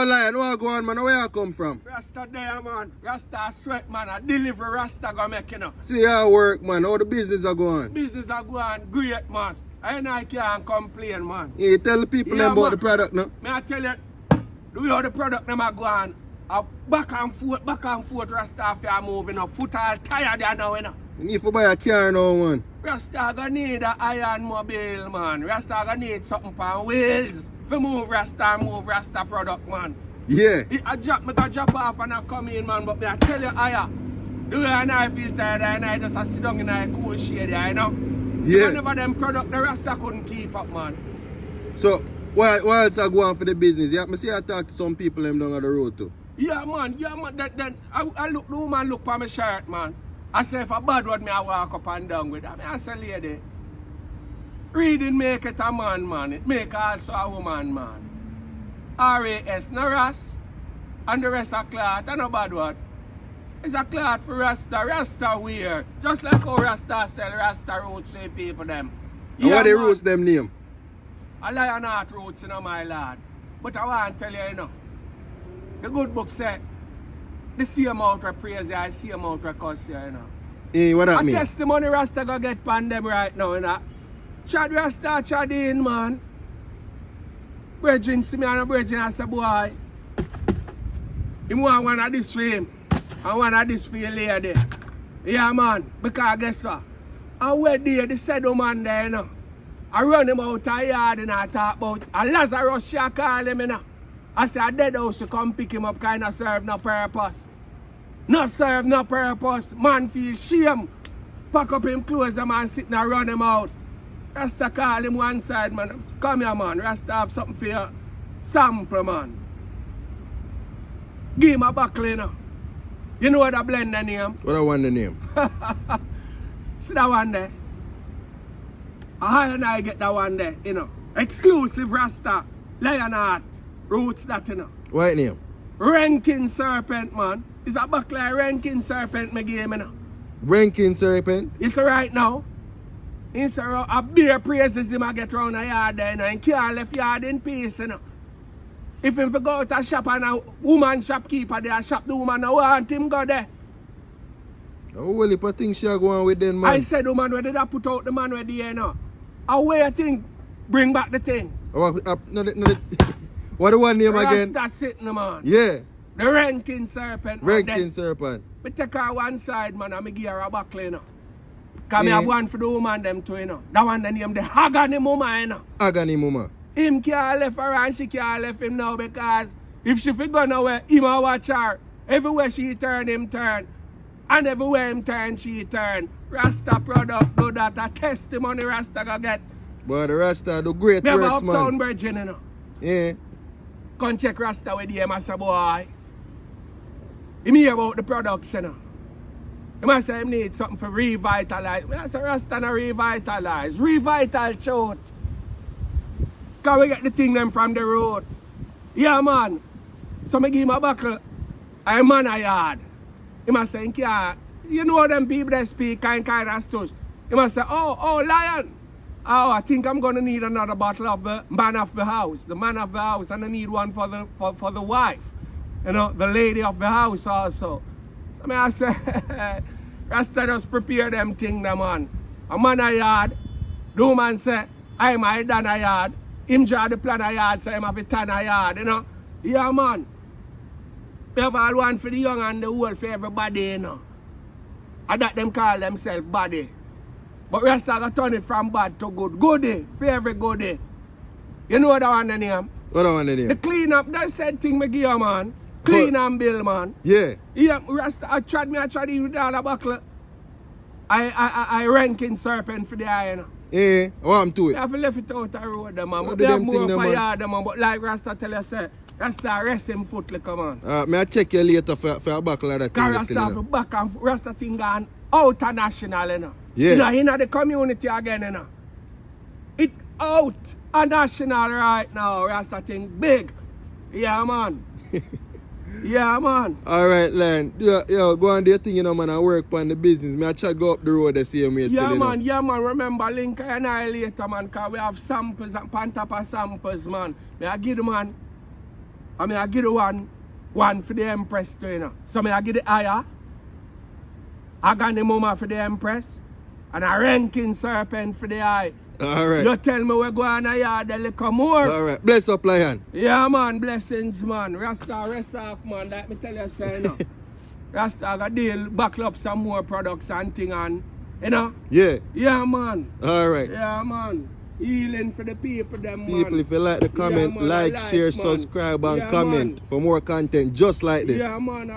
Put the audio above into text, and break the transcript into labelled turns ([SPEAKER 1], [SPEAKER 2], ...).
[SPEAKER 1] Lion, what go on, man? Where you come from?
[SPEAKER 2] Rasta there, man. Rasta sweat, man. I deliver Rasta go make, you know.
[SPEAKER 1] See how work, man. How the business are going?
[SPEAKER 2] Business are going great, man. I can't complain, man.
[SPEAKER 1] Yeah, you tell the people them about the product, no?
[SPEAKER 2] May I tell you, the way how the product them are going, back and forth, Rasta are moving up. Foot all tired there now, you know.
[SPEAKER 1] You need to buy a car now, man.
[SPEAKER 2] Rasta gonna need an iron mobile, man. Rasta gonna need something for wheels. For move Rasta product, man.
[SPEAKER 1] Yeah.
[SPEAKER 2] I drop off and I come in, man, but I tell you, the way I feel tired and I just sit down in a cool shade, you know?
[SPEAKER 1] Yeah.
[SPEAKER 2] Whenever them product, the Rasta couldn't keep up, man.
[SPEAKER 1] So, what else I go on for the business? Yeah, I see I talk to some people them down on the road too.
[SPEAKER 2] Yeah, man. Then I look, the woman look for my shirt, man. I say, if a bad word, me I walk up and down with that. I say, lady, reading make it a man. It make also a woman, man. R-A-S, no Ras. And the rest are cloth, and no bad word. It's a cloth for Rasta wear. Just like how Rasta sell Rasta roots to people them.
[SPEAKER 1] And what the roots them name?
[SPEAKER 2] A Lionheart roots, you know, my lad. But I want to tell you, you know, the good book said, the same amount of praise you, the same amount of curse you, you know.
[SPEAKER 1] Hey, what that mean?
[SPEAKER 2] A testimony Rasta go get pan them right now, you know. Chad Rasta, Chad in, man. Brethren see me and a brethren, I say, boy, him want one of this for him, and one of this for your lady. Yeah, man, because guess what? And where the said man there, you know, I run him out of yard and I talk about, and Lazarus she call him, you know. I say, a dead house to come pick him up, kind of serve no purpose. Not serve no purpose. Man feel shame. Pack up him clothes, the man sitting and run him out. Rasta call him one side, man. Come here, man. Rasta have something for you. Sample, man. Give him a buckle, you know. You know what the blender name?
[SPEAKER 1] What I want the name?
[SPEAKER 2] See that one there? I get that one there, you know. Exclusive Rasta. Lionheart. Roots that, you know.
[SPEAKER 1] What name?
[SPEAKER 2] Ranking Serpent, man. It's a buckle like Ranking Serpent, my game, you know.
[SPEAKER 1] Ranking Serpent?
[SPEAKER 2] It's right now. It's a beer praises him I get round a yard there, you know, and can't left yard in peace, you know. If him go out a shop and a woman shopkeeper there, shop the woman, I want him go there.
[SPEAKER 1] Oh, well, if I think she go on with them, man.
[SPEAKER 2] I said, woman, where did I put out the man where there, you know? I wait thing, bring back the thing.
[SPEAKER 1] Oh, what the one name again?
[SPEAKER 2] Rasta sitting, man.
[SPEAKER 1] Yeah.
[SPEAKER 2] The Ranking Serpent.
[SPEAKER 1] Ranking Serpent.
[SPEAKER 2] I take her one side, man, and I give her a buckle, you know. Because I have one for the woman, them too, you know. That one, the name, the Agony Mama, you know.
[SPEAKER 1] Agony Mama.
[SPEAKER 2] Him can't left her and she can't left him now because if she fi go nowhere, him will watch her. Everywhere she turn, him turn. And everywhere him turn, she turn. Rasta product do that. A testimony Rasta go get.
[SPEAKER 1] But the Rasta do great
[SPEAKER 2] Never
[SPEAKER 1] works, man.
[SPEAKER 2] Uptown Virgin, you know.
[SPEAKER 1] Yeah.
[SPEAKER 2] Come check Rasta with him, I say, boy. Him hear about the products, you know. He must say him need something for revitalize. I say Rasta no revitalize. Revital truth. Can we get the thing them from the road? Yeah, man. So I give him a buckle. I'm man a yard. He must say, you know them people that speak kind of stuff. He must say, oh, Lion. Oh, I think I'm going to need another bottle of the man of the house. The man of the house. And I need one for the wife. You know, the lady of the house also. So I say, Rasta just prepare them thing, man. A man a yard. The woman say, I'm a done a yard. Him draw the plan a yard, so him have a ton a yard, you know. Yeah, man. We have all one for the young and the old for everybody, you know. And that them call themselves body. But Rasta gonna turn it from bad to good. Goodie, for every goodie. You know what I want the name?
[SPEAKER 1] What I want the name?
[SPEAKER 2] The clean up, that said thing me give you, man. Clean and bill, man.
[SPEAKER 1] Yeah.
[SPEAKER 2] Yeah, Rasta, I tried you with all the buckle. I Ranking Serpent for the eye, you know.
[SPEAKER 1] Yeah, what I'm to it?
[SPEAKER 2] You have to left it out the road, man.
[SPEAKER 1] What
[SPEAKER 2] But
[SPEAKER 1] do
[SPEAKER 2] they have
[SPEAKER 1] them
[SPEAKER 2] more
[SPEAKER 1] think,
[SPEAKER 2] for
[SPEAKER 1] man?
[SPEAKER 2] yard, man. But like Rasta tell you, say, Rasta rest him foot, like, man.
[SPEAKER 1] May I check you later for a buckle of that thing?
[SPEAKER 2] Because Rasta have back and Rasta thing gone out national, you know.
[SPEAKER 1] Yeah.
[SPEAKER 2] You know, in the community again, you know. It out a national right now, Rasta thing big. Yeah, man. Yeah, man.
[SPEAKER 1] Alright, Lion. Yo, go on do your thing, you know, man, and work on the business. May I try go up the road the same way still,
[SPEAKER 2] Yeah,
[SPEAKER 1] you know?
[SPEAKER 2] man, yeah, man. Remember, link and I later, man, because we have samples and pan top of samples, man. May I give the man I mean, I give the one for the Empress too, you know. So I give the higher. I got the mama for the Empress. And a ranking serpent for the eye.
[SPEAKER 1] Alright.
[SPEAKER 2] You tell me we go on a yard a little more.
[SPEAKER 1] Alright. Bless up, Lion.
[SPEAKER 2] Yeah, man. Blessings, man. Rasta rest off, man. Like me tell you, say, you know. Rasta got deal, buckle up some more products and thing and, you know.
[SPEAKER 1] Yeah.
[SPEAKER 2] Yeah, man.
[SPEAKER 1] Alright.
[SPEAKER 2] Yeah, man. Healing for the people, them, man.
[SPEAKER 1] People, if you like the comment,
[SPEAKER 2] Yeah, man,
[SPEAKER 1] like,
[SPEAKER 2] I like,
[SPEAKER 1] share,
[SPEAKER 2] man.
[SPEAKER 1] subscribe, and
[SPEAKER 2] Yeah,
[SPEAKER 1] comment
[SPEAKER 2] man.
[SPEAKER 1] for more content just like this.
[SPEAKER 2] Yeah, man.